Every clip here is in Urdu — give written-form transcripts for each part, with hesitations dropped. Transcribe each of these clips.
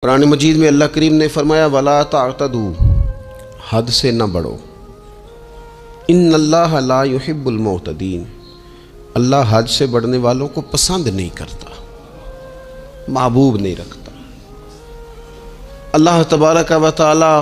قرآن مجید میں اللہ کریم نے فرمایا وَلَا تَعْتَدُوا، حد سے نہ بڑھو، ان اللہ لا يحب المعتدین، اللہ حد سے بڑھنے والوں کو پسند نہیں کرتا، محبوب نہیں رکھتا۔ اللہ تبارک و تعالی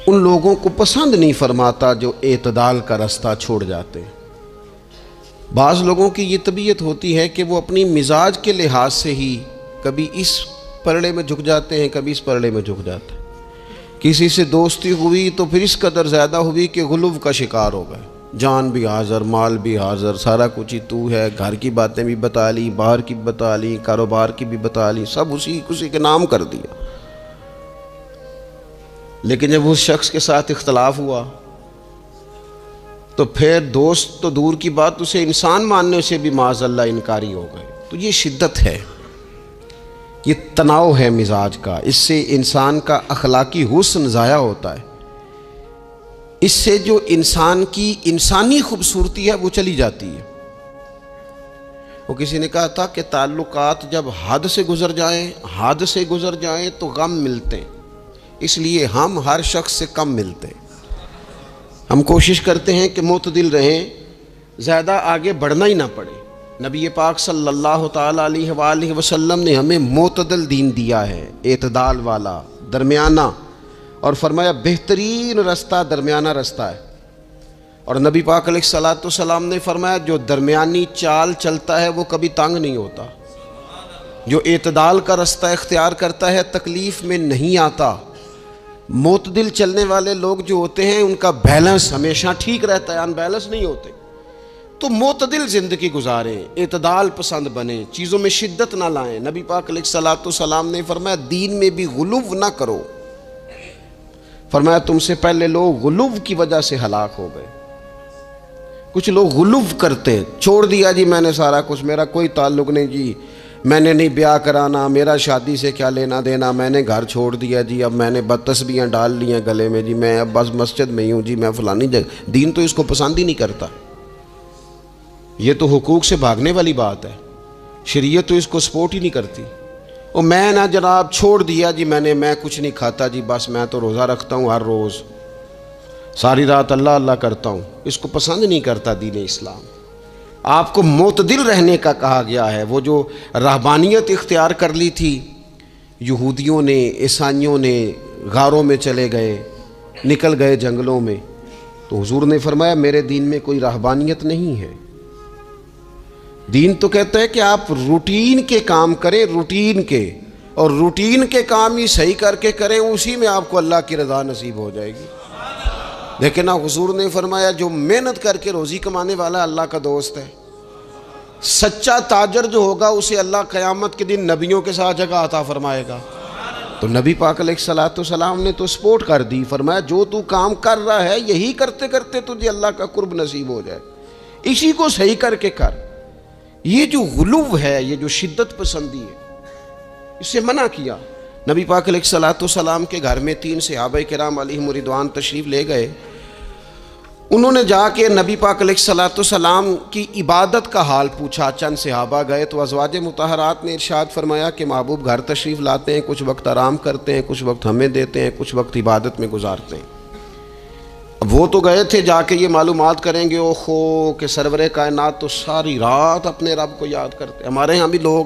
ان لوگوں کو پسند نہیں فرماتا جو اعتدال کا رستہ چھوڑ جاتے ہیں۔ بعض لوگوں کی یہ طبیعت ہوتی ہے کہ وہ اپنی مزاج کے لحاظ سے ہی کبھی اس پرڑے میں جھک جاتے ہیں، کبھی اس پرڑے میں جھک جاتے ہیں۔ کسی سے دوستی ہوئی تو پھر اس قدر زیادہ ہوئی کہ غلو کا شکار ہو گئے، جان بھی حاضر، مال بھی حاضر، سارا کچھ ہی تو ہے، گھر کی باتیں بھی بتا لی، باہر کی بھی بتا لی، کاروبار کی بھی بتا لی، سب اسی کے نام کر دیا۔ لیکن جب اس شخص کے ساتھ اختلاف ہوا تو پھر دوست تو دور کی بات، اسے انسان ماننے سے بھی معاذ اللہ انکاری ہو گئے۔ تو یہ شدت ہے، یہ تناؤ ہے مزاج کا، اس سے انسان کا اخلاقی حسن ضائع ہوتا ہے، اس سے جو انسان کی انسانی خوبصورتی ہے وہ چلی جاتی ہے۔ وہ کسی نے کہا تھا کہ تعلقات جب حد سے گزر جائیں تو غم ملتے ہیں، اس لیے ہم ہر شخص سے کم ملتے ہیں۔ ہم کوشش کرتے ہیں کہ معتدل رہیں، زیادہ آگے بڑھنا ہی نہ پڑے۔ نبی پاک صلی اللہ تعالیٰ علیہ وآلہ وسلم نے ہمیں معتدل دین دیا ہے، اعتدال والا، درمیانہ، اور فرمایا بہترین رستہ درمیانہ رستہ ہے۔ اور نبی پاک علیہ السلام نے فرمایا جو درمیانی چال چلتا ہے وہ کبھی تنگ نہیں ہوتا، جو اعتدال کا رستہ اختیار کرتا ہے تکلیف میں نہیں آتا۔ معتدل چلنے والے لوگ جو ہوتے ہیں ان کا بیلنس ہمیشہ ٹھیک رہتا ہے، ان بیلنس نہیں ہوتے۔ تو معتدل زندگی گزاریں، اعتدال پسند بنیں، چیزوں میں شدت نہ لائیں۔ نبی پاک علیہ السلام نے فرمایا دین میں بھی غلو نہ کرو، فرمایا تم سے پہلے لوگ غلو کی وجہ سے ہلاک ہو گئے۔ کچھ لوگ غلو کرتے، چھوڑ دیا جی میں نے سارا کچھ، میرا کوئی تعلق نہیں جی، میں نے نہیں بیاہ کرانا، میرا شادی سے کیا لینا دینا، میں نے گھر چھوڑ دیا جی، اب میں نے تسبیحاں ڈال لی ہیں گلے میں جی، میں اب بس مسجد میں ہی ہوں جی، میں فلانی جگہ۔ دین تو اس کو پسند ہی نہیں کرتا، یہ تو حقوق سے بھاگنے والی بات ہے، شریعت تو اس کو سپورٹ ہی نہیں کرتی۔ اور میں نہ جناب چھوڑ دیا جی میں کچھ نہیں کھاتا جی، بس میں تو روزہ رکھتا ہوں ہر روز، ساری رات اللہ اللہ کرتا ہوں، اس کو پسند نہیں کرتا دین اسلام۔ آپ کو معتدل رہنے کا کہا گیا ہے۔ وہ جو رہبانیت اختیار کر لی تھی یہودیوں نے، عیسائیوں نے، غاروں میں چلے گئے، نکل گئے جنگلوں میں، تو حضور نے فرمایا میرے دین میں کوئی رہبانیت نہیں ہے۔ دین تو کہتا ہے کہ آپ روٹین کے کام کریں، روٹین کے، اور روٹین کے کام ہی صحیح کر کے کریں، اسی میں آپ کو اللہ کی رضا نصیب ہو جائے گی۔ لیکن حضور نے فرمایا جو محنت کر کے روزی کمانے والا اللہ کا دوست ہے، سچا تاجر جو ہوگا اسے اللہ قیامت کے دن نبیوں کے ساتھ جگہ عطا فرمائے گا۔ تو نبی پاک علیہ السلام نے تو سپورٹ کر دی، فرمایا جو تو کام کر رہا ہے یہی کرتے کرتے تجھے اللہ کا قرب نصیب ہو جائے، اسی کو صحیح کر کے کر۔ یہ جو غلو ہے، یہ جو شدت پسندی ہے، اس سے منع کیا۔ نبی پاک علیہ السلام کے گھر میں 3 صحابہ کرام علیہم رضوان تشریف لے گئے۔ انہوں نے جا کے نبی پاک علیہ السلام کی عبادت کا حال پوچھا۔ چند صحابہ گئے تو ازواج مطہرات نے ارشاد فرمایا کہ محبوب گھر تشریف لاتے ہیں، کچھ وقت آرام کرتے ہیں، کچھ وقت ہمیں دیتے ہیں، کچھ وقت عبادت میں گزارتے ہیں۔ اب وہ تو گئے تھے جا کے یہ معلومات کریں گے اوہو کہ سرور کائنات تو ساری رات اپنے رب کو یاد کرتے ہیں۔ ہمارے ہاں بھی لوگ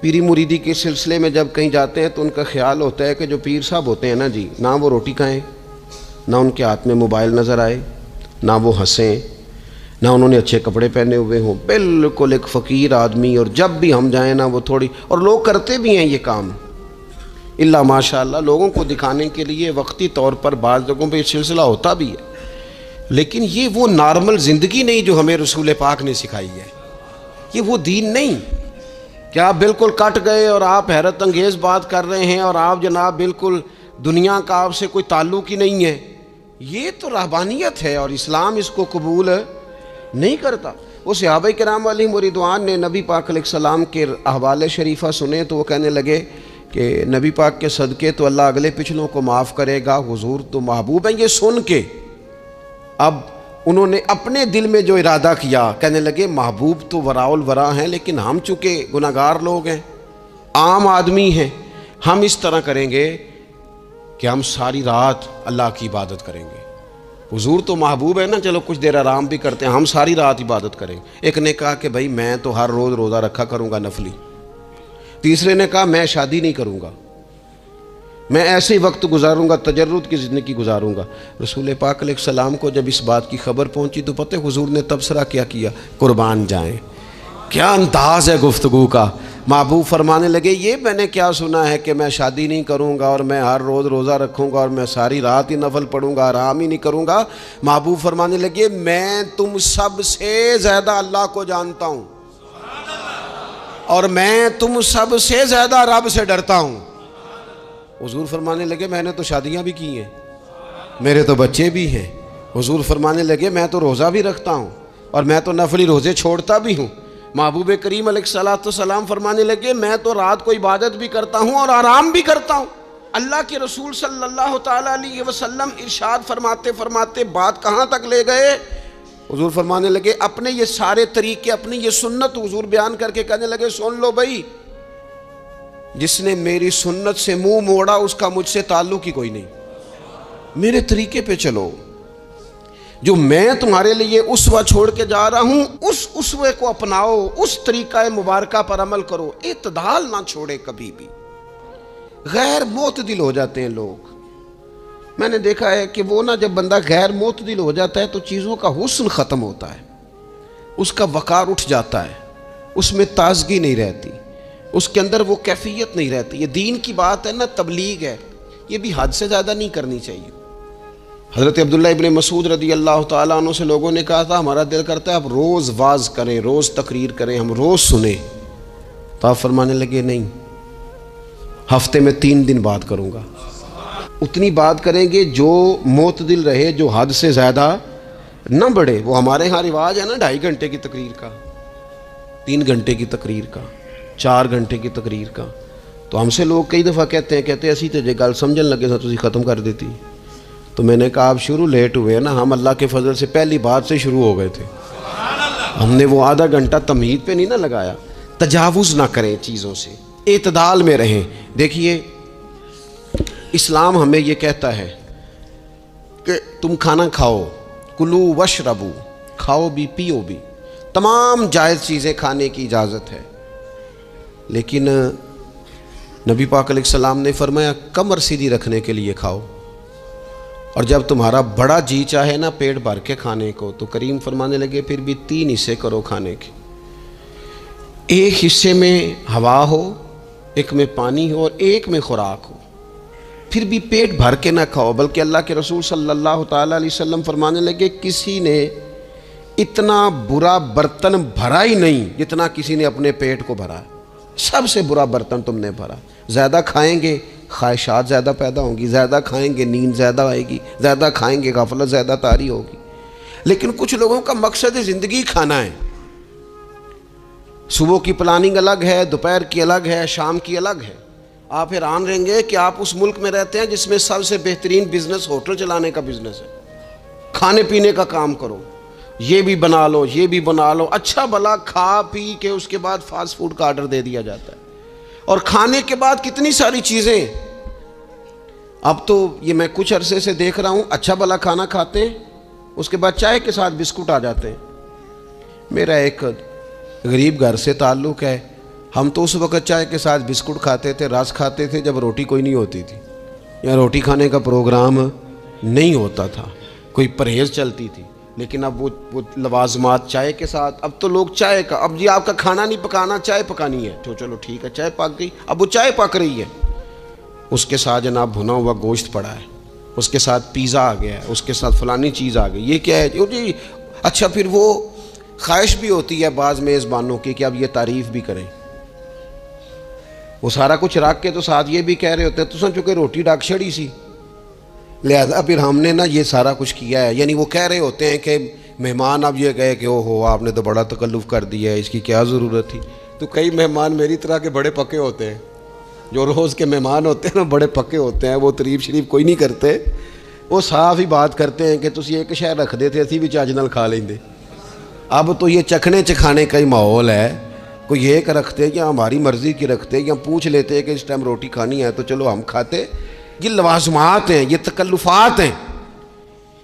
پیری مریدی کے سلسلے میں جب کہیں جاتے ہیں تو ان کا خیال ہوتا ہے کہ جو پیر صاحب ہوتے ہیں نا جی، نہ وہ روٹی کھائیں، نہ ان کے ہاتھ میں موبائل نظر آئے، نہ وہ ہنسیں، نہ انہوں نے اچھے کپڑے پہنے ہوئے ہوں، بالکل ایک فقیر آدمی، اور جب بھی ہم جائیں نا وہ تھوڑی، اور لوگ کرتے بھی ہیں یہ کام اللہ ماشاء اللہ، لوگوں کو دکھانے کے لیے وقتی طور پر بعض جگہوں پہ یہ سلسلہ ہوتا بھی ہے، لیکن یہ وہ نارمل زندگی نہیں جو ہمیں رسول پاک نے سکھائی ہے، یہ وہ دین نہیں کہ آپ بالکل کٹ گئے اور آپ حیرت انگیز بات کر رہے ہیں اور آپ جناب بالکل دنیا کا آپ سے کوئی تعلق ہی نہیں ہے۔ یہ تو رہبانیت ہے اور اسلام اس کو قبول نہیں کرتا۔ وہ صحابہ کرام علیہم رضوان نے نبی پاک علیہ السلام کے احوال شریفہ سنے تو وہ کہنے لگے کہ نبی پاک کے صدقے تو اللہ اگلے پچھلوں کو معاف کرے گا، حضور تو محبوب ہیں۔ یہ سن کے اب انہوں نے اپنے دل میں جو ارادہ کیا، کہنے لگے محبوب تو وراء الورا ہیں، لیکن ہم چونکہ گناہگار لوگ ہیں، عام آدمی ہیں، ہم اس طرح کریں گے کہ ہم ساری رات اللہ کی عبادت کریں گے. حضور تو محبوب ہے نا، چلو کچھ دیر آرام بھی کرتے ہیں، ہم ساری رات عبادت کریں. ایک نے کہا کہ بھائی میں تو ہر روز روزہ رکھا کروں گا نفلی. تیسرے نے کہا میں شادی نہیں کروں گا، میں ایسے ہی وقت گزاروں گا، تجرد کی زندگی گزاروں گا. رسول پاک علیہ السلام کو جب اس بات کی خبر پہنچی تو پتہ حضور نے تبصرہ کیا قربان جائیں. کیا انداز ہے گفتگو کا. محبوب فرمانے لگے یہ میں نے کیا سنا ہے کہ میں شادی نہیں کروں گا اور میں ہر روز روزہ رکھوں گا اور میں ساری رات ہی نفل پڑھوں گا، آرام ہی نہیں کروں گا. محبوب فرمانے لگے میں تم سب سے زیادہ اللہ کو جانتا ہوں اور میں تم سب سے زیادہ رب سے ڈرتا ہوں. حضور فرمانے لگے میں نے تو شادیاں بھی کی ہیں، میرے تو بچے بھی ہیں. حضور فرمانے لگے میں تو روزہ بھی رکھتا ہوں اور میں تو نفلی روزے چھوڑتا بھی ہوں. محبوب کریم علیہ السلام فرمانے لگے میں تو رات کو عبادت بھی کرتا ہوں اور آرام بھی کرتا ہوں. اللہ کے رسول صلی اللہ تعالیٰ علیہ وسلم ارشاد فرماتے فرماتے بات کہاں تک لے گئے؟ حضور فرمانے لگے اپنے یہ سارے طریقے، اپنی یہ سنت حضور بیان کر کے کہنے لگے سن لو بھائی، جس نے میری سنت سے منہ موڑا اس کا مجھ سے تعلق ہی کوئی نہیں. میرے طریقے پہ چلو، جو میں تمہارے لیے اسوہ چھوڑ کے جا رہا ہوں اس اسوے کو اپناؤ، اس طریقہ مبارکہ پر عمل کرو، اعتدال نہ چھوڑے کبھی بھی. غیر معتدل ہو جاتے ہیں لوگ. میں نے دیکھا ہے کہ وہ جب بندہ غیر معتدل ہو جاتا ہے تو چیزوں کا حسن ختم ہوتا ہے، اس کا وقار اٹھ جاتا ہے، اس میں تازگی نہیں رہتی، اس کے اندر وہ کیفیت نہیں رہتی. یہ دین کی بات ہے نا، تبلیغ ہے، یہ بھی حد سے زیادہ نہیں کرنی چاہیے. حضرت عبداللہ ابن مسعود رضی اللہ تعالیٰ عنہ سے لوگوں نے کہا تھا ہمارا دل کرتا ہے آپ روز واز کریں، روز تقریر کریں، ہم روز سنیں. تو آپ فرمانے لگے نہیں، ہفتے میں 3 دن بات کروں گا. اتنی بات کریں گے جو معتدل رہے، جو حد سے زیادہ نہ بڑھے. وہ ہمارے ہاں رواج ہے نا 2.5 گھنٹے کی تقریر کا، 3 گھنٹے کی تقریر کا، 4 گھنٹے کی تقریر کا. تو ہم سے لوگ کئی دفعہ کہتے ہیں اسی تے گل سمجھن لگے تو تسی ختم کر دیتی. تو میں نے کہا آپ شروع لیٹ ہوئے نا، ہم اللہ کے فضل سے پہلی بات سے شروع ہو گئے تھے. ہم نے وہ آدھا گھنٹہ تمہید پہ نہیں نہ لگایا. تجاوز نہ کریں چیزوں سے، اعتدال میں رہیں. دیکھیے اسلام ہمیں یہ کہتا ہے کہ تم کھانا کھاؤ، کلو وشربو، کھاؤ بھی پیو بھی، تمام جائز چیزیں کھانے کی اجازت ہے. لیکن نبی پاک علیہ السلام نے فرمایا کمر سیدھی رکھنے کے لیے کھاؤ، اور جب تمہارا بڑا جی چاہے نا پیٹ بھر کے کھانے کو تو کریم فرمانے لگے پھر بھی 3 حصے کرو کھانے کے. ایک حصے میں ہوا ہو، ایک میں پانی ہو اور ایک میں خوراک ہو. پھر بھی پیٹ بھر کے نہ کھاؤ. بلکہ اللہ کے رسول صلی اللہ تعالیٰ علیہ وسلم فرمانے لگے کسی نے اتنا برا برتن بھرا ہی نہیں جتنا کسی نے اپنے پیٹ کو بھرا. سب سے برا برتن تم نے بھرا. زیادہ کھائیں گے خواہشات زیادہ پیدا ہوں گی، زیادہ کھائیں گے نیند زیادہ آئے گی، زیادہ کھائیں گے غفلت زیادہ طاری ہوگی. لیکن کچھ لوگوں کا مقصد زندگی کھانا ہے. صبح کی پلاننگ الگ ہے، دوپہر کی الگ ہے، شام کی الگ ہے. آپ حیران رہیں گے کہ آپ اس ملک میں رہتے ہیں جس میں سب سے بہترین بزنس ہوٹل چلانے کا بزنس ہے. کھانے پینے کا کام کرو، یہ بھی بنا لو، یہ بھی بنا لو، اچھا بھلا کھا پی کے اس کے بعد فاسٹ فوڈ کا آرڈر دے دیا جاتا ہے. اور کھانے کے بعد کتنی ساری چیزیں. اب تو یہ میں کچھ عرصے سے دیکھ رہا ہوں اچھا بھلا کھانا کھاتے ہیں، اس کے بعد چائے کے ساتھ بسکٹ آ جاتے ہیں. میرا ایک غریب گھر سے تعلق ہے. ہم تو اس وقت چائے کے ساتھ بسکٹ کھاتے تھے، رس کھاتے تھے جب روٹی کوئی نہیں ہوتی تھی یا روٹی کھانے کا پروگرام نہیں ہوتا تھا، کوئی پرہیز چلتی تھی. لیکن اب وہ لوازمات چائے کے ساتھ. اب تو لوگ چائے کا، اب جی آپ کا کھانا نہیں پکانا، چائے پکانی ہے تو چلو ٹھیک ہے چائے پک گئی. اب وہ چائے پک رہی ہے، اس کے ساتھ جناب بھنا ہوا گوشت پڑا ہے، اس کے ساتھ پیزا آ گیا ہے، اس کے ساتھ فلانی چیز آ گئی. یہ کیا ہے جی؟ اچھا پھر وہ خواہش بھی ہوتی ہے بعض میزبانوں کی کہ اب یہ تعریف بھی کریں. وہ سارا کچھ رکھ کے تو ساتھ یہ بھی کہہ رہے ہوتے ہیں تو چونکہ روٹی ڈاک چھڑی سی لہذا پھر ہم نے نا یہ سارا کچھ کیا ہے. یعنی وہ کہہ رہے ہوتے ہیں کہ مہمان اب یہ کہے کہ او ہو آپ نے تو بڑا تکلف کر دیا ہے، اس کی کیا ضرورت تھی. تو کئی مہمان میری طرح کے بڑے پکے ہوتے ہیں، جو روز کے مہمان ہوتے ہیں نا بڑے پکے ہوتے ہیں، وہ تعریف شریف کوئی نہیں کرتے. وہ صاف ہی بات کرتے ہیں کہ تسی ایک شے رکھ دے تے اسی بھی چج نال کھا لیندے. اب تو یہ چکھنے چکھانے کا ہی ماحول ہے. کوئی ایک رکھتے یا ہماری مرضی کی رکھتے یا پوچھ لیتے کہ اس ٹائم روٹی کھانی ہے تو چلو ہم کھاتے. یہ لوازمات ہیں، یہ تکلفات ہیں.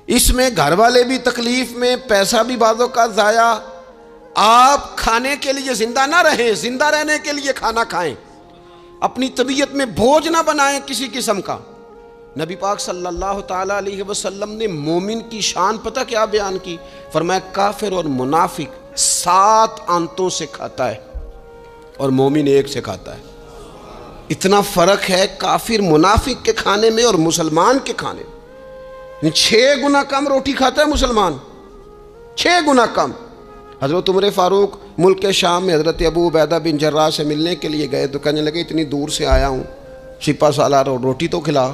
اس میں گھر والے بھی تکلیف میں، پیسہ بھی بعضوں کا ضائع. آپ کھانے کے لیے زندہ نہ رہیں، زندہ رہنے کے لیے کھانا کھائیں. اپنی طبیعت میں بوجھ نہ بنائیں کسی قسم کا. نبی پاک صلی اللہ تعالیٰ علیہ وسلم نے مومن کی شان پتہ کیا بیان کی؟ فرمایا کافر اور منافق 7 آنتوں سے کھاتا ہے اور مومن 1 سے کھاتا ہے. اتنا فرق ہے کافر منافق کے کھانے میں اور مسلمان کے کھانے میں. 6 گنا کم روٹی کھاتا ہے مسلمان، 6 گنا کم. حضرت عمر فاروق ملک شام میں حضرت ابو عبیدہ بن جراح سے ملنے کے لیے گئے تو کہنے لگے اتنی دور سے آیا ہوں، شپا سالار روٹی تو کھلا.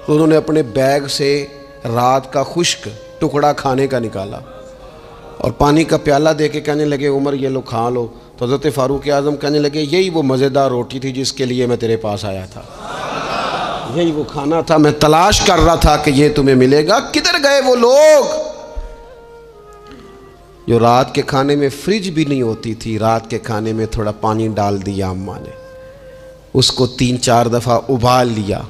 تو انہوں نے اپنے بیگ سے رات کا خشک ٹکڑا کھانے کا نکالا اور پانی کا پیالہ دے کے کہنے لگے عمر یہ لو کھا لو. تو حضرت فاروق اعظم کہنے لگے یہی وہ مزیدار روٹی تھی جس کے لیے میں تیرے پاس آیا تھا، یہی وہ کھانا تھا، میں تلاش کر رہا تھا کہ یہ تمہیں ملے گا. کدھر گئے وہ لوگ جو رات کے کھانے میں فریج بھی نہیں ہوتی تھی، رات کے کھانے میں تھوڑا پانی ڈال دیا اماں نے، اس کو 3-4 دفعہ ابال لیا.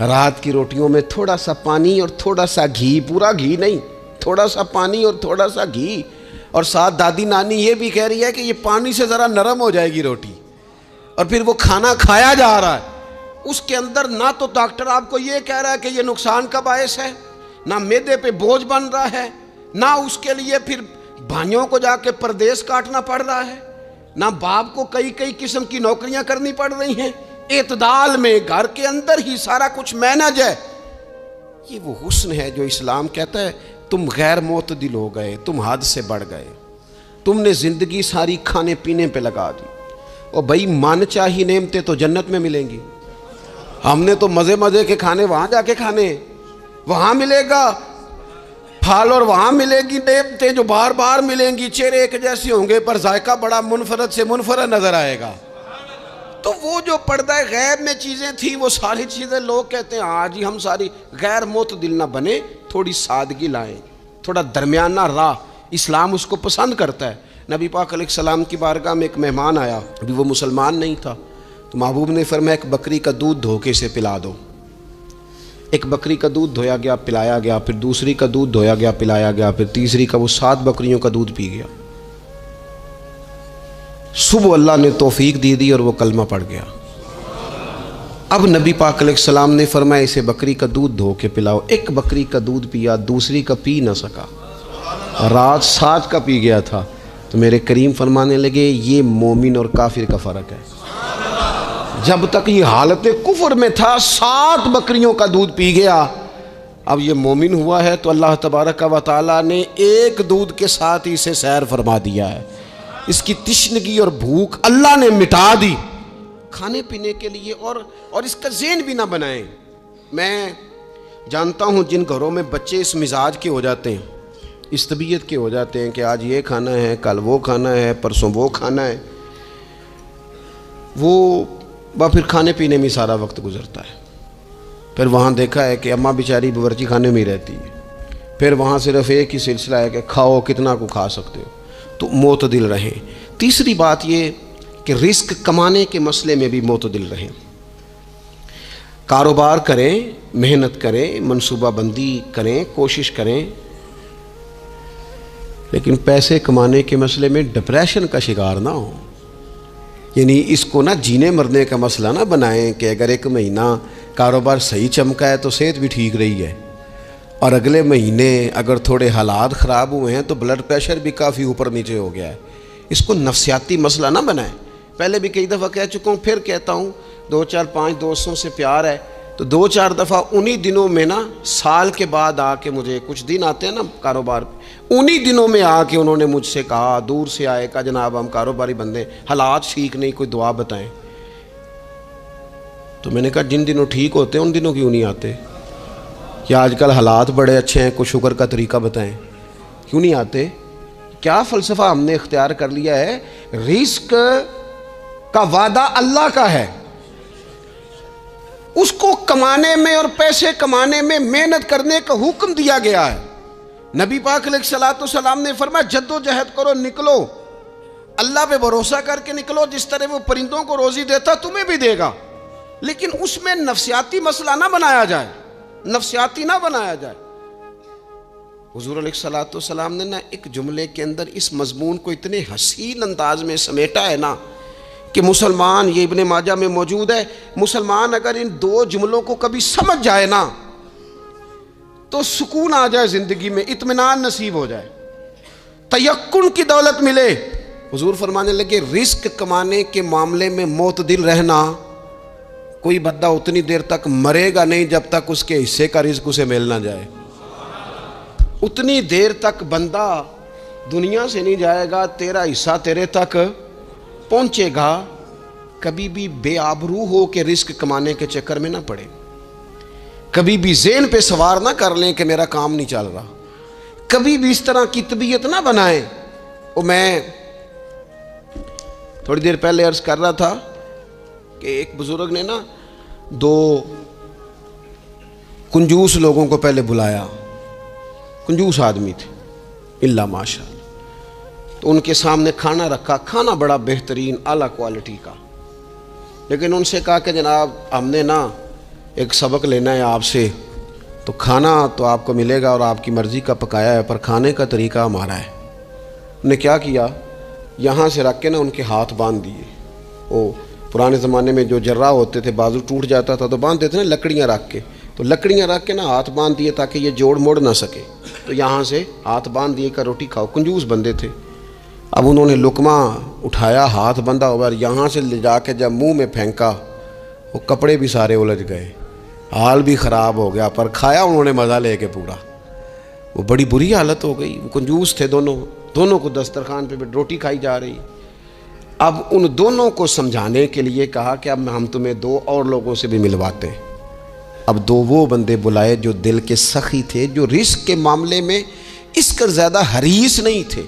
رات کی روٹیوں میں تھوڑا سا پانی اور تھوڑا سا گھی، پورا گھی نہیں، تھوڑا سا پانی اور تھوڑا سا گھی. اور ساتھ دادی نانی یہ بھی کہہ رہی ہے کہ یہ پانی سے ذرا نرم ہو جائے گی روٹی. اور پھر وہ کھانا کھایا جا رہا ہے. اس کے اندر نہ تو ڈاکٹر آپ کو یہ کہہ رہا ہے کہ یہ نقصان کا باعث ہے، نہ معدے پہ بوجھ بن رہا ہے، نہ اس کے لیے پھر بھائیوں کو جا کے پردیس کاٹنا پڑ رہا ہے، نہ باپ کو کئی قسم کی نوکریاں کرنی پڑ رہی ہیں. اعتدال میں گھر کے اندر ہی سارا کچھ مینج ہے. یہ وہ حسن ہے جو اسلام کہتا ہے تم غیر معتدل ہو گئے، تم حد سے بڑھ گئے، تم نے زندگی ساری کھانے پینے پہ لگا دی. اور بھائی من چاہی نعمتیں تو جنت میں ملیں گی. ہم نے تو مزے کے کھانے وہاں جا کے کھانے، وہاں ملے گا پھل اور وہاں ملے گی نعمتیں جو بار بار ملیں گی. چہرے ایک جیسے ہوں گے پر ذائقہ بڑا منفرد سے منفرد نظر آئے گا. تو وہ جو پردہ غیب میں چیزیں تھیں وہ ساری چیزیں لوگ کہتے ہیں آج ہی ہم ساری غیر معتدل نہ بنے، تھوڑی سادگی لائیں، تھوڑا درمیانہ راہ. اسلام اس کو پسند کرتا ہے. نبی پاک علیہ السلام کی بارگاہ میں ایک مہمان آیا، ابھی وہ مسلمان نہیں تھا، تو محبوب نے فرمایا ایک بکری کا دودھ دھوکے سے پلا دو. ایک بکری کا دودھ دھویا گیا، پلایا گیا، پھر دوسری کا دودھ دھویا گیا، پلایا گیا، پھر تیسری کا. وہ 7 بکریوں کا دودھ پی گیا. صبح اللہ نے توفیق دی اور وہ کلمہ پڑھ گیا. اب نبی پاک علیہ السلام نے فرمایا اسے بکری کا دودھ دھو کے پلاؤ. ایک بکری کا دودھ پیا، دوسری کا پی نہ سکا، رات 7 کا پی گیا تھا. تو میرے کریم فرمانے لگے یہ مومن اور کافر کا فرق ہے. جب تک یہ حالت کفر میں تھا 7 بکریوں کا دودھ پی گیا، اب یہ مومن ہوا ہے تو اللہ تبارک و تعالیٰ نے ایک دودھ کے ساتھ ہی اسے سیر فرما دیا ہے. اس کی تشنگی اور بھوک اللہ نے مٹا دی کھانے پینے کے لیے. اور اس کا ذہن بھی نہ بنائیں. میں جانتا ہوں جن گھروں میں بچے اس مزاج کے ہو جاتے ہیں، اس طبیعت کے ہو جاتے ہیں کہ آج یہ کھانا ہے، کل وہ کھانا ہے، پرسوں وہ کھانا ہے، وہ پھر کھانے پینے میں سارا وقت گزرتا ہے. پھر وہاں دیکھا ہے کہ اماں بیچاری باورچی خانے میں ہی رہتی ہے، پھر وہاں صرف ایک ہی سلسلہ ہے کہ کھاؤ کتنا کو کھا سکتے ہو. تو معتدل رہیں. تیسری بات یہ کہ رزق کمانے کے مسئلے میں بھی معتدل رہیں. کاروبار کریں، محنت کریں، منصوبہ بندی کریں، کوشش کریں، لیکن پیسے کمانے کے مسئلے میں ڈپریشن کا شکار نہ ہو. یعنی اس کو نہ جینے مرنے کا مسئلہ نہ بنائیں کہ اگر ایک مہینہ کاروبار صحیح چمکا ہے تو صحت بھی ٹھیک رہی ہے، اور اگلے مہینے اگر تھوڑے حالات خراب ہوئے ہیں تو بلڈ پریشر بھی کافی اوپر نیچے ہو گیا ہے. اس کو نفسیاتی مسئلہ نہ بنائیں. پہلے بھی کئی دفعہ کہہ چکا ہوں، پھر کہتا ہوں، 2-4-5 دوستوں سے پیار ہے تو 2-4 دفعہ انہی دنوں میں نا سال کے بعد آ کے مجھے کچھ دن آتے ہیں نا کاروبار پہ، انہی دنوں میں آ کے انہوں نے مجھ سے کہا، دور سے آئے، کہا جناب ہم کاروباری بندے، حالات ٹھیک نہیں، کوئی دعا بتائیں. تو میں نے کہا جن دنوں ٹھیک ہوتے ہیں ان دنوں کیوں نہیں آتے؟ کیا آج کل حالات بڑے اچھے ہیں، کوئی شکر کا طریقہ بتائیں، کیوں نہیں آتے؟ کیا فلسفہ ہم نے اختیار کر لیا ہے؟ رزق کا وعدہ اللہ کا ہے، اس کو کمانے میں اور پیسے کمانے میں محنت کرنے کا حکم دیا گیا ہے. نبی پاک علیہ الصلوۃ والسلام نے فرمایا جد و جہد کرو، نکلو، اللہ پہ بھروسہ کر کے نکلو، جس طرح وہ پرندوں کو روزی دیتا تمہیں بھی دے گا، لیکن اس میں نفسیاتی مسئلہ نہ بنایا جائے، نفسیاتی نہ بنایا جائے۔ حضور علیہ الصلوۃ والسلام نے ایک جملے کے اندر اس مضمون کو اتنے حسین انداز میں سمیٹا ہے نا کہ مسلمان، یہ ابن ماجہ میں موجود ہے، مسلمان اگر ان دو جملوں کو کبھی سمجھ جائے نا تو سکون آ جائے زندگی میں، اطمینان نصیب ہو جائے، تیقن کی دولت ملے۔ حضور فرمانے لگے رزق کمانے کے معاملے میں معتدل رہنا، کوئی بندہ اتنی دیر تک مرے گا نہیں جب تک اس کے حصے کا رزق اسے مل نہ جائے۔ اتنی دیر تک بندہ دنیا سے نہیں جائے گا، تیرا حصہ تیرے تک پہنچے گا۔ کبھی بھی بے آبرو ہو کے رزق کمانے کے چکر میں نہ پڑے، کبھی بھی ذہن پہ سوار نہ کر لیں کہ میرا کام نہیں چل رہا، کبھی بھی اس طرح کی طبیعت نہ بنائیں۔ اور میں تھوڑی دیر پہلے عرض کر رہا تھا کہ ایک بزرگ نے دو کنجوس لوگوں کو پہلے بلایا، کنجوس آدمی تھے اللہ ماشاء اللہ، تو ان کے سامنے کھانا رکھا، کھانا بڑا بہترین اعلیٰ کوالٹی کا، لیکن ان سے کہا کہ جناب ہم نے ایک سبق لینا ہے آپ سے، تو کھانا تو آپ کو ملے گا اور آپ کی مرضی کا پکایا ہے، پر کھانے کا طریقہ ہمارا ہے۔ انہوں نے کیا کیا، یہاں سے رکھ کے ان کے ہاتھ باندھ دیے۔ وہ پرانے زمانے میں جو جرہ ہوتے تھے، بازو ٹوٹ جاتا تھا تو باندھتے تھے لکڑیاں رکھ کے، تو لکڑیاں رکھ کے ہاتھ باندھ دیے تاکہ یہ جوڑ موڑ نہ سکے، تو یہاں سے ہاتھ باندھ دیے کہ روٹی کھاؤ۔ کنجوس بندے تھے۔ اب انہوں نے لقمہ اٹھایا، ہاتھ بندھا اور یہاں سے لے جا کے جب منہ میں پھینکا، وہ کپڑے بھی سارے الجھ گئے، حال بھی خراب ہو گیا، پر کھایا انہوں نے مزہ لے کے پورا۔ وہ بڑی بری حالت ہو گئی، وہ کنجوس تھے دونوں کو دسترخوان پہ روٹی کھائی جا رہی۔ اب ان دونوں کو سمجھانے کے لیے کہا کہ اب ہم تمہیں دو اور لوگوں سے بھی ملواتے ہیں۔ اب دو وہ بندے بلائے جو دل کے سخی تھے، جو رزق کے معاملے میں اس کا زیادہ حریص نہیں تھے،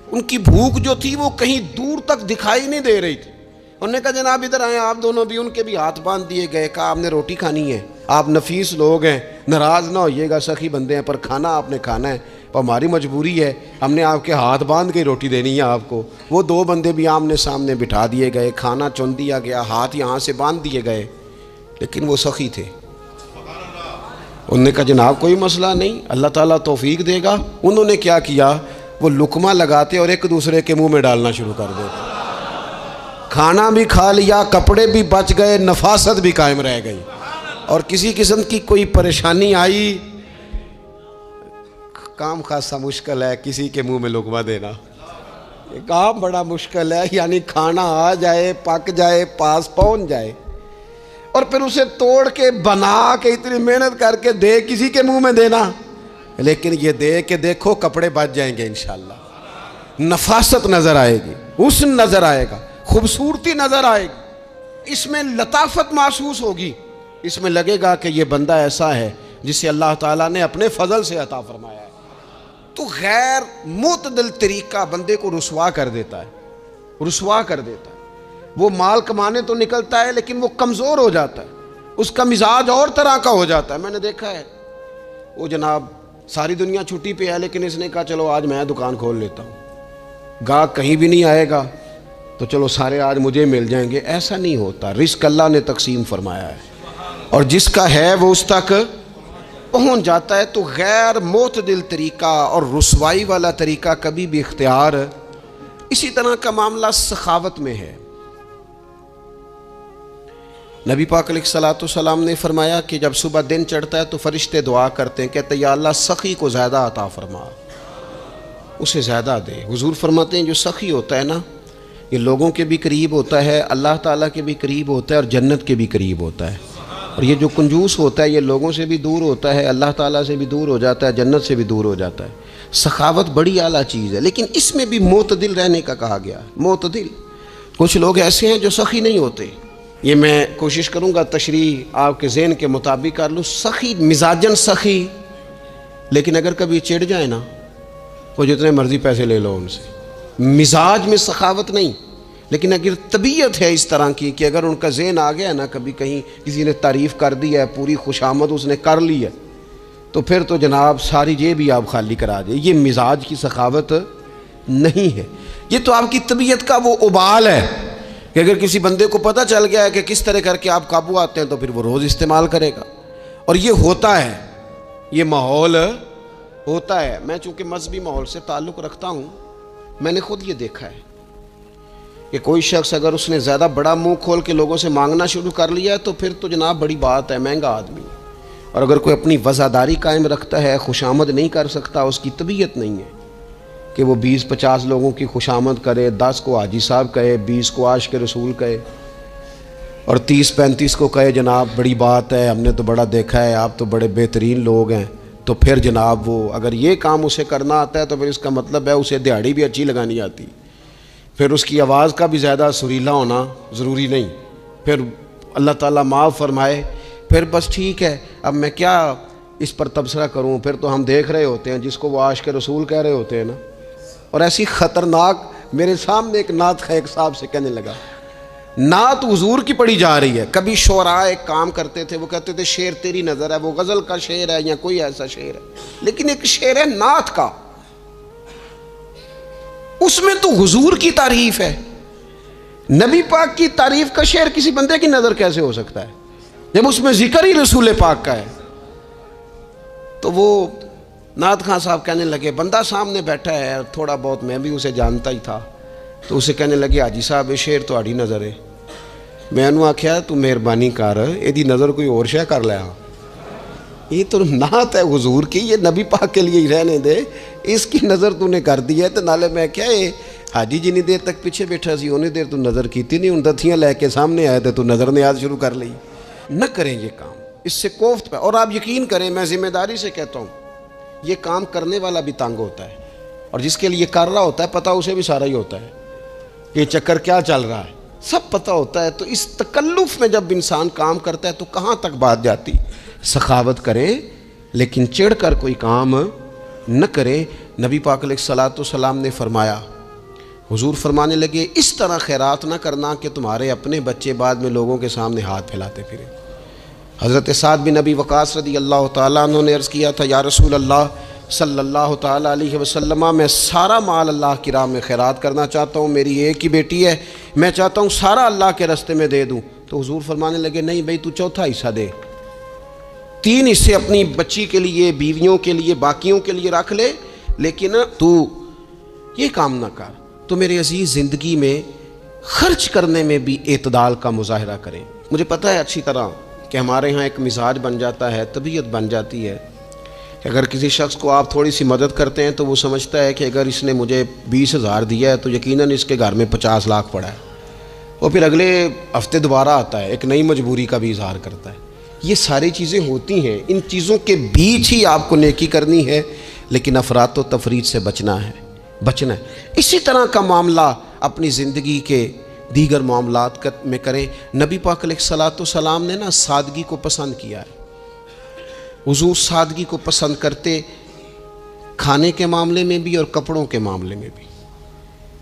ان کی بھوک جو تھی وہ کہیں دور تک دکھائی نہیں دے رہی تھی۔ انہوں نے کہا جناب ادھر آئیں، آپ دونوں بھی۔ ان کے بھی ہاتھ باندھ دیے گئے، کہا آپ نے روٹی کھانی ہے، آپ نفیس لوگ ہیں، ناراض نہ ہوئیے گا، سخی بندے ہیں، پر کھانا آپ نے کھانا ہے، پر ہماری مجبوری ہے، ہم نے آپ کے ہاتھ باندھ کے روٹی دینی ہے آپ کو۔ وہ دو بندے بھی آمنے سامنے بٹھا دیے گئے، کھانا چن دیا گیا، ہاتھ یہاں سے باندھ دیے گئے، لیکن وہ سخی تھے۔ انہوں نے کہا جناب کوئی مسئلہ نہیں، اللہ تعالیٰ توفیق دے گا۔ انہوں نے کیا کیا، وہ لقمہ لگاتے اور ایک دوسرے کے منہ میں ڈالنا شروع کر دیتے۔ کھانا بھی کھا لیا، کپڑے بھی بچ گئے، نفاست بھی قائم رہ گئی، اور کسی قسم کی کوئی پریشانی آئی، کام خاصا مشکل ہے کسی کے منہ میں لقمہ دینا، یہ کام بڑا مشکل ہے، یعنی کھانا آ جائے، پک جائے، پاس پہنچ جائے، اور پھر اسے توڑ کے بنا کے اتنی محنت کر کے دے کسی کے منہ میں دینا۔ لیکن یہ دے کے دیکھو کپڑے بچ جائیں گے انشاءاللہ، نفاست نظر آئے گی، حسن نظر آئے گا، خوبصورتی نظر آئے گی، اس میں لطافت محسوس ہوگی، اس میں لگے گا کہ یہ بندہ ایسا ہے جسے اللہ تعالیٰ نے اپنے فضل سے عطا فرمایا ہے۔ تو غیر معتدل طریقہ بندے کو رسوا کر دیتا ہے، رسوا کر دیتا ہے۔ وہ مال کمانے تو نکلتا ہے لیکن وہ کمزور ہو جاتا ہے، اس کا مزاج اور طرح کا ہو جاتا ہے۔ میں نے دیکھا ہے، وہ جناب ساری دنیا چھٹی پہ ہے لیکن اس نے کہا چلو آج میں دکان کھول لیتا ہوں، گاہک کہیں بھی نہیں آئے گا تو چلو سارے آج مجھے مل جائیں گے۔ ایسا نہیں ہوتا، رزق اللہ نے تقسیم فرمایا ہے، اور جس کا ہے وہ اس تک پہنچ جاتا ہے۔ تو غیر معتدل طریقہ اور رسوائی والا طریقہ کبھی بھی اختیار۔ اسی طرح کا معاملہ سخاوت میں ہے۔ نبی پاک علیہ الصلوۃ والسلام نے فرمایا کہ جب صبح دن چڑھتا ہے تو فرشتے دعا کرتے ہیں، کہتے ہیں یا اللہ سخی کو زیادہ عطا فرما، اسے زیادہ دے۔ حضور فرماتے ہیں جو سخی ہوتا ہے نا، یہ لوگوں کے بھی قریب ہوتا ہے، اللہ تعالیٰ کے بھی قریب ہوتا ہے، اور جنت کے بھی قریب ہوتا ہے۔ اور یہ جو کنجوس ہوتا ہے یہ لوگوں سے بھی دور ہوتا ہے، اللہ تعالیٰ سے بھی دور ہو جاتا ہے، جنت سے بھی دور ہو جاتا ہے۔ سخاوت بڑی اعلیٰ چیز ہے، لیکن اس میں بھی معتدل رہنے کا کہا گیا ہے۔ معتدل، کچھ لوگ ایسے ہیں جو سخی نہیں ہوتے، یہ میں کوشش کروں گا تشریح آپ کے ذہن کے مطابق کر لوں۔ سخی مزاجن سخی، لیکن اگر کبھی چڑ جائے نا، وہ جتنے مرضی پیسے لے لو ان سے، مزاج میں سخاوت نہیں، لیکن اگر طبیعت ہے اس طرح کی کہ اگر ان کا ذہن آ گیا نا، کبھی کہیں کسی نے تعریف کر دی ہے، پوری خوشامد اس نے کر لی ہے، تو پھر تو جناب ساری جیب بھی آپ خالی کرا دے۔ یہ مزاج کی سخاوت نہیں ہے، یہ تو آپ کی طبیعت کا وہ ابال ہے کہ اگر کسی بندے کو پتہ چل گیا ہے کہ کس طرح کر کے آپ قابو آتے ہیں تو پھر وہ روز استعمال کرے گا. اور یہ ہوتا ہے، یہ ماحول ہوتا ہے. میں چونکہ مذہبی ماحول سے تعلق رکھتا ہوں، میں نے خود یہ دیکھا ہے کہ کوئی شخص اگر اس نے زیادہ بڑا منہ کھول کے لوگوں سے مانگنا شروع کر لیا ہے تو پھر تو جناب بڑی بات ہے، مہنگا آدمی. اور اگر کوئی اپنی وزاداری قائم رکھتا ہے، خوشامد نہیں کر سکتا، اس کی طبیعت نہیں ہے کہ وہ 20-50 لوگوں کی خوشامد کرے، 10 کو حاجی صاحب کہے، 20 کو عاشق رسول کہے، اور 30-35 کو کہے جناب بڑی بات ہے، ہم نے تو بڑا دیکھا ہے، آپ تو بڑے بہترین لوگ ہیں. تو پھر جناب وہ اگر یہ کام اسے کرنا آتا ہے تو پھر اس کا مطلب ہے اسے دہاڑی بھی اچھی لگانی آتی، پھر اس کی آواز کا بھی زیادہ سریلا ہونا ضروری نہیں. پھر اللہ تعالیٰ معاف فرمائے، پھر بس ٹھیک ہے، اب میں کیا اس پر تبصرہ کروں. پھر تو ہم دیکھ رہے ہوتے ہیں جس کو وہ عاشق رسول کہہ رہے ہوتے ہیں نا. اور ایسی خطرناک، میرے سامنے ایک نعت خیق صاحب سے کہنے لگا، نعت حضور کی پڑھی جا رہی ہے. کبھی شعراء ایک کام کرتے تھے، وہ کہتے تھے شعر تیری نظر ہے، وہ غزل کا شعر ہے یا کوئی ایسا شعر ہے، لیکن ایک شعر ہے نعت کا، اس میں تو حضور کی تعریف ہے. نبی پاک کی تعریف کا شعر کسی بندے کی نظر کیسے ہو سکتا ہے جب اس میں ذکر ہی رسول پاک کا ہے. تو وہ نعت خان صاحب کہنے لگے، بندہ سامنے بیٹھا ہے، تھوڑا بہت میں بھی اسے جانتا ہی تھا، تو اسے کہنے لگے حاجی صاحب یہ شعر تو آڑی نظر ہے. میں انہوں آکھیا تو مہربانی کر ایدی نظر کوئی اور شے کر لیا، یہ تو نعت ہے حضور کی، یہ نبی پاک کے لیے ہی رہنے دے، اس کی نظر تو نے کر دی ہے. تو نالے میں کیا ہے حاجی جنی دیر تک پیچھے بیٹھا سی انہیں دیر تو نظر کیتی نہیں، ان دتھیاں لے کے سامنے آئے تھے تو نظر نیاز شروع کر لی. نہ کریں یہ کام، اس سے کوفت پہ. اور آپ یقین کریں، میں ذمہ داری سے کہتا ہوں، یہ کام کرنے والا بھی تنگ ہوتا ہے، اور جس کے لیے کر رہا ہوتا ہے پتہ اسے بھی سارا ہی ہوتا ہے کہ یہ چکر کیا چل رہا ہے، سب پتہ ہوتا ہے. تو اس تکلف میں جب انسان کام کرتا ہے تو کہاں تک بات جاتی. سخاوت کریں لیکن چڑھ کر کوئی کام نہ کریں. نبی پاک علیہ الصلوۃ والسلام نے فرمایا، حضور فرمانے لگے اس طرح خیرات نہ کرنا کہ تمہارے اپنے بچے بعد میں لوگوں کے سامنے ہاتھ پھیلاتے پھریں. حضرت سعد بن ابی وقاص رضی اللہ تعالیٰ عنہ نے عرض کیا تھا، یا رسول اللہ صلی اللہ تعالیٰ علیہ وسلم، میں سارا مال اللہ کی راہ میں خیرات کرنا چاہتا ہوں، میری ایک ہی بیٹی ہے، میں چاہتا ہوں سارا اللہ کے راستے میں دے دوں. تو حضور فرمانے لگے نہیں بھائی، تو چوتھا حصہ دے، 3 حصے اپنی بچی کے لیے، بیویوں کے لیے، باقیوں کے لیے رکھ لے، لیکن تو یہ کام نہ کر. تو میرے عزیز زندگی میں خرچ کرنے میں بھی اعتدال کا مظاہرہ کریں. مجھے پتہ ہے اچھی طرح کہ ہمارے ہاں ایک مزاج بن جاتا ہے، طبیعت بن جاتی ہے کہ اگر کسی شخص کو آپ تھوڑی سی مدد کرتے ہیں تو وہ سمجھتا ہے کہ اگر اس نے مجھے 20,000 دیا ہے تو یقیناً اس کے گھر میں 50 لاکھ پڑا ہے. وہ پھر اگلے ہفتے دوبارہ آتا ہے، ایک نئی مجبوری کا بھی اظہار کرتا ہے. یہ ساری چیزیں ہوتی ہیں، ان چیزوں کے بیچ ہی آپ کو نیکی کرنی ہے، لیکن افراط و تفریط سے بچنا ہے. اسی طرح کا معاملہ اپنی زندگی کے دیگر معاملات میں کریں. نبی پاک علیہ الصلوۃ والسلام نے سادگی کو پسند کیا ہے. حضور سادگی کو پسند کرتے، کھانے کے معاملے میں بھی اور کپڑوں کے معاملے میں بھی،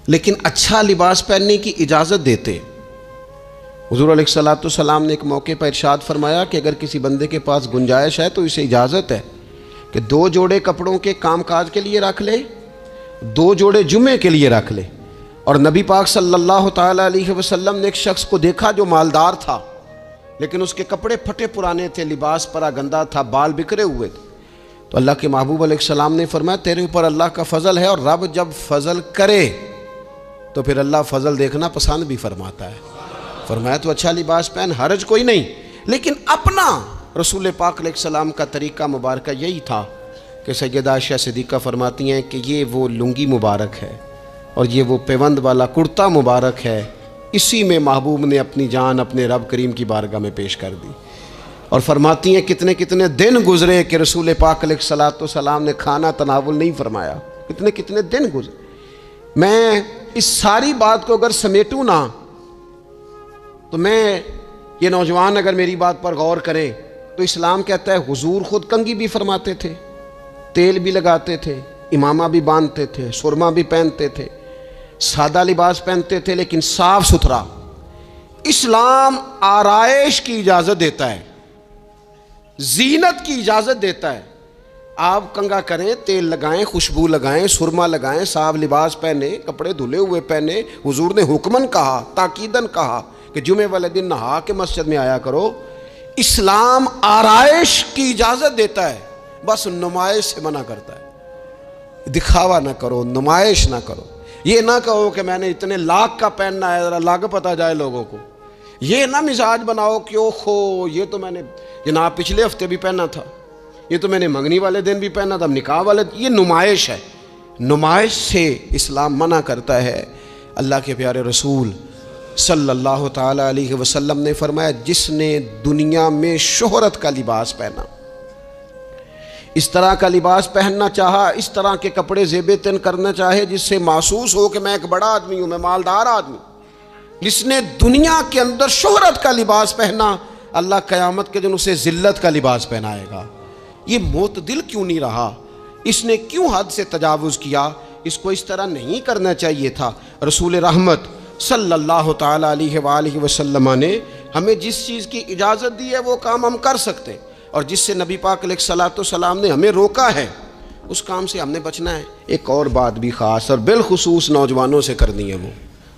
لیکن اچھا لباس پہننے کی اجازت دیتے. حضور علیہ الصلوۃ والسلام نے ایک موقع پر ارشاد فرمایا کہ اگر کسی بندے کے پاس گنجائش ہے تو اسے اجازت ہے کہ 2 جوڑے کپڑوں کے کام کاج کے لیے رکھ لے، 2 جوڑے جمعے کے لیے رکھ لے. اور نبی پاک صلی اللہ تعالیٰ علیہ وسلم نے ایک شخص کو دیکھا جو مالدار تھا، لیکن اس کے کپڑے پھٹے پرانے تھے، لباس پرا گندا تھا، بال بکھرے ہوئے تھے. تو اللہ کے محبوب علیہ السلام نے فرمایا تیرے اوپر اللہ کا فضل ہے، اور رب جب فضل کرے تو پھر اللہ فضل دیکھنا پسند بھی فرماتا ہے. فرمایا تو اچھا لباس پہن، حرج کوئی نہیں. لیکن اپنا رسول پاک علیہ السلام کا طریقہ مبارکہ یہی تھا کہ سیدہ عائشہ صدیقہ فرماتی ہیں کہ یہ وہ لنگی مبارک ہے اور یہ وہ پیوند والا کرتا مبارک ہے، اسی میں محبوب نے اپنی جان اپنے رب کریم کی بارگاہ میں پیش کر دی. اور فرماتی ہیں کتنے کتنے دن گزرے کہ رسول پاک علیہ الصلوۃ والسلام نے کھانا تناول نہیں فرمایا، کتنے کتنے دن گزرے. میں اس ساری بات کو اگر سمیٹوں نا تو میں یہ نوجوان اگر میری بات پر غور کریں تو اسلام کہتا ہے حضور خود کنگھی بھی فرماتے تھے، تیل بھی لگاتے تھے، امامہ بھی باندھتے تھے، سرما بھی پہنتے تھے، سادہ لباس پہنتے تھے لیکن صاف ستھرا. اسلام آرائش کی اجازت دیتا ہے، زینت کی اجازت دیتا ہے، آپ کنگا کریں، تیل لگائیں، خوشبو لگائیں، سرما لگائیں، صاف لباس پہنے، کپڑے دھلے ہوئے پہنے. حضور نے حکمن کہا، تاکیدن کہا کہ جمعے والے دن نہا کے مسجد میں آیا کرو. اسلام آرائش کی اجازت دیتا ہے، بس نمائش سے منع کرتا ہے. دکھاوا نہ کرو، نمائش نہ کرو. یہ نہ کہو کہ میں نے اتنے لاکھ کا پہننا ہے، ذرا لاگ پتہ جائے لوگوں کو. یہ نہ مزاج بناؤ کہ اوہو یہ تو میں نے جناب پچھلے ہفتے بھی پہنا تھا، یہ تو میں نے منگنی والے دن بھی پہنا تھا، نکاح والے. یہ نمائش ہے، نمائش سے اسلام منع کرتا ہے. اللہ کے پیارے رسول صلی اللہ تعالی علیہ وسلم نے فرمایا، جس نے دنیا میں شہرت کا لباس پہنا، اس طرح کا لباس پہننا چاہا، اس طرح کے کپڑے زیب تن کرنا چاہے جس سے محسوس ہو کہ میں ایک بڑا آدمی ہوں، میں مالدار آدمی. جس نے دنیا کے اندر شہرت کا لباس پہنا، اللہ قیامت کے دن اسے ذلت کا لباس پہنائے گا. یہ معتدل کیوں نہیں رہا؟ اس نے کیوں حد سے تجاوز کیا؟ اس کو اس طرح نہیں کرنا چاہیے تھا. رسول رحمت صلی اللہ تعالی علیہ وآلہ وسلم نے ہمیں جس چیز کی اجازت دی ہے وہ کام ہم کر سکتے ہیں، اور جس سے نبی پاک علیہ الصلوۃ والسلام نے ہمیں روکا ہے اس کام سے ہم نے بچنا ہے. ایک اور بات بھی خاص اور بالخصوص نوجوانوں سے کرنی ہے، وہ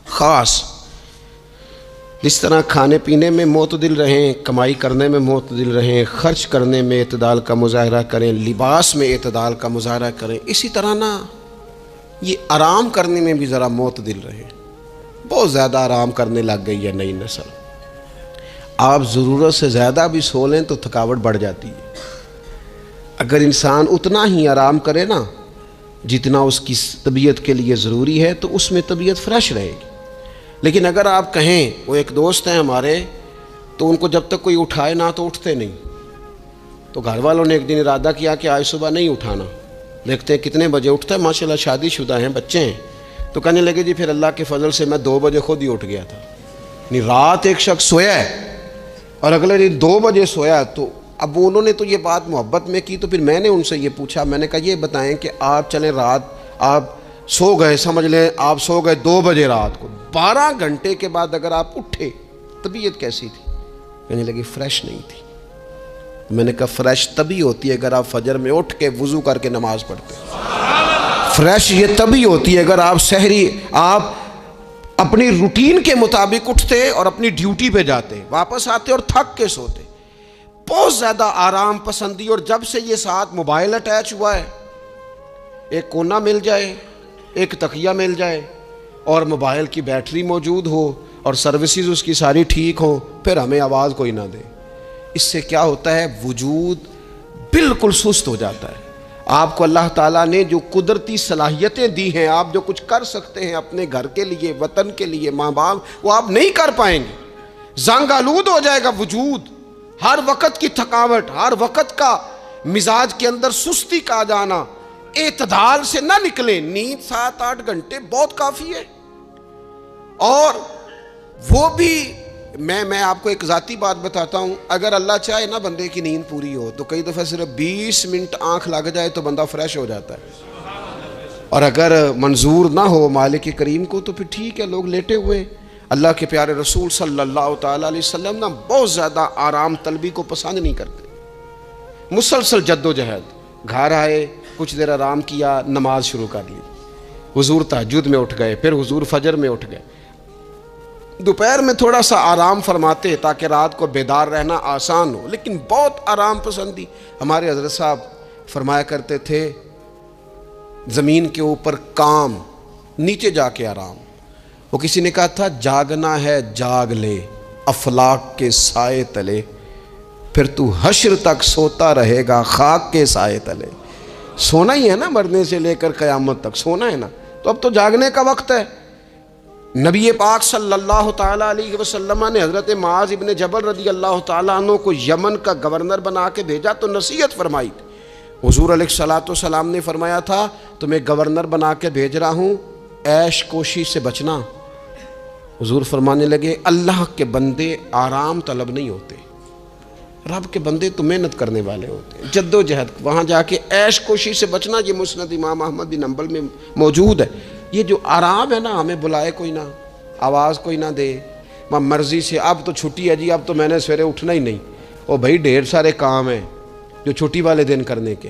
خاص جس طرح کھانے پینے میں معتدل رہیں، کمائی کرنے میں معتدل رہیں، خرچ کرنے میں اعتدال کا مظاہرہ کریں، لباس میں اعتدال کا مظاہرہ کریں، اسی طرح نا یہ آرام کرنے میں بھی ذرا معتدل رہیں. بہت زیادہ آرام کرنے لگ گئی ہے نئی نسل. آپ ضرورت سے زیادہ بھی سو لیں تو تھکاوٹ بڑھ جاتی ہے. اگر انسان اتنا ہی آرام کرے نا جتنا اس کی طبیعت کے لیے ضروری ہے تو اس میں طبیعت فریش رہے گی. لیکن اگر آپ کہیں، وہ ایک دوست ہیں ہمارے، تو ان کو جب تک کوئی اٹھائے نہ تو اٹھتے نہیں. تو گھر والوں نے ایک دن ارادہ کیا کہ آج صبح نہیں اٹھانا، دیکھتے ہیں کتنے بجے اٹھتا ہے. ماشاءاللہ شادی شدہ ہیں، بچے ہیں. تو کہنے لگے جی پھر اللہ کے فضل سے میں 2 بجے خود ہی اٹھ گیا تھا. نہیں، رات ایک شخص سویا ہے اور اگلے دن 2 بجے سویا. تو اب انہوں نے تو یہ بات محبت میں کی، تو پھر میں نے ان سے یہ پوچھا، میں نے کہا یہ بتائیں کہ آپ چلیں رات آپ سو گئے، سمجھ لیں آپ سو گئے 2 بجے رات کو، 12 گھنٹے کے بعد اگر آپ اٹھے طبیعت کیسی تھی؟ کہنے لگی فریش نہیں تھی. میں نے کہا فریش تبھی ہوتی ہے اگر آپ فجر میں اٹھ کے وضو کر کے نماز پڑھتے ہیں. فریش یہ تبھی ہوتی ہے اگر آپ سحری آپ اپنی روٹین کے مطابق اٹھتے اور اپنی ڈیوٹی پہ جاتے، واپس آتے اور تھک کے سوتے. بہت زیادہ آرام پسندی. اور جب سے یہ ساتھ موبائل اٹیچ ہوا ہے، ایک کونا مل جائے، ایک تکیہ مل جائے اور موبائل کی بیٹری موجود ہو اور سروسز اس کی ساری ٹھیک ہو، پھر ہمیں آواز کوئی نہ دے. اس سے کیا ہوتا ہے؟ وجود بالکل سست ہو جاتا ہے. آپ کو اللہ تعالیٰ نے جو قدرتی صلاحیتیں دی ہیں، آپ جو کچھ کر سکتے ہیں اپنے گھر کے لیے، وطن کے لیے، ماں باپ، وہ آپ نہیں کر پائیں گے. زنگ آلود ہو جائے گا وجود. ہر وقت کی تھکاوٹ، ہر وقت کا مزاج کے اندر سستی کا آ جانا. اعتدال سے نہ نکلیں. نیند 7-8 گھنٹے بہت کافی ہے. اور وہ بھی میں آپ کو ایک ذاتی بات بتاتا ہوں، اگر اللہ چاہے نا بندے کی نیند پوری ہو تو کئی دفعہ صرف 20 منٹ آنکھ لگ جائے تو بندہ فریش ہو جاتا ہے. اور اگر منظور نہ ہو مالک کریم کو تو پھر ٹھیک ہے، لوگ لیٹے ہوئے. اللہ کے پیارے رسول صلی اللہ تعالی علیہ وسلم نا بہت زیادہ آرام طلبی کو پسند نہیں کرتے. مسلسل جد و جہد. گھر آئے، کچھ دیر آرام کیا، نماز شروع کر لی. حضور تہجد میں اٹھ گئے، پھر حضور فجر میں اٹھ گئے. دوپہر میں تھوڑا سا آرام فرماتے تاکہ رات کو بیدار رہنا آسان ہو، لیکن بہت آرام پسندی. ہمارے حضرت صاحب فرمایا کرتے تھے زمین کے اوپر کام، نیچے جا کے آرام. وہ کسی نے کہا تھا جاگنا ہے جاگ لے افلاک کے سائے تلے، پھر تو حشر تک سوتا رہے گا خاک کے سائے تلے. سونا ہی ہے نا، مرنے سے لے کر قیامت تک سونا ہے نا. تو اب تو جاگنے کا وقت ہے. نبی پاک صلی اللہ تعالیٰ علیہ وسلم نے حضرت معاذ ابن جبل رضی اللہ تعالیٰ عنہ کو یمن کا گورنر بنا کے بھیجا تو نصیحت فرمائی تھی. حضور علیہ الصلوۃ والسلام نے فرمایا تھا تمہیں گورنر بنا کے بھیج رہا ہوں، عیش کوشی سے بچنا. حضور فرمانے لگے اللہ کے بندے آرام طلب نہیں ہوتے، رب کے بندے تو محنت کرنے والے ہوتے ہیں، جد و جہد. وہاں جا کے عیش کوشی سے بچنا، یہ مسند امام احمد بن حنبل میں موجود ہے. یہ جو آرام ہے نا، ہمیں بلائے کوئی نہ، آواز کوئی نہ دے، مرضی سے اب تو چھٹی ہے جی، اب تو میں نے سویرے اٹھنا ہی نہیں. او بھائی ڈھیر سارے کام ہیں جو چھٹی والے دن کرنے کے.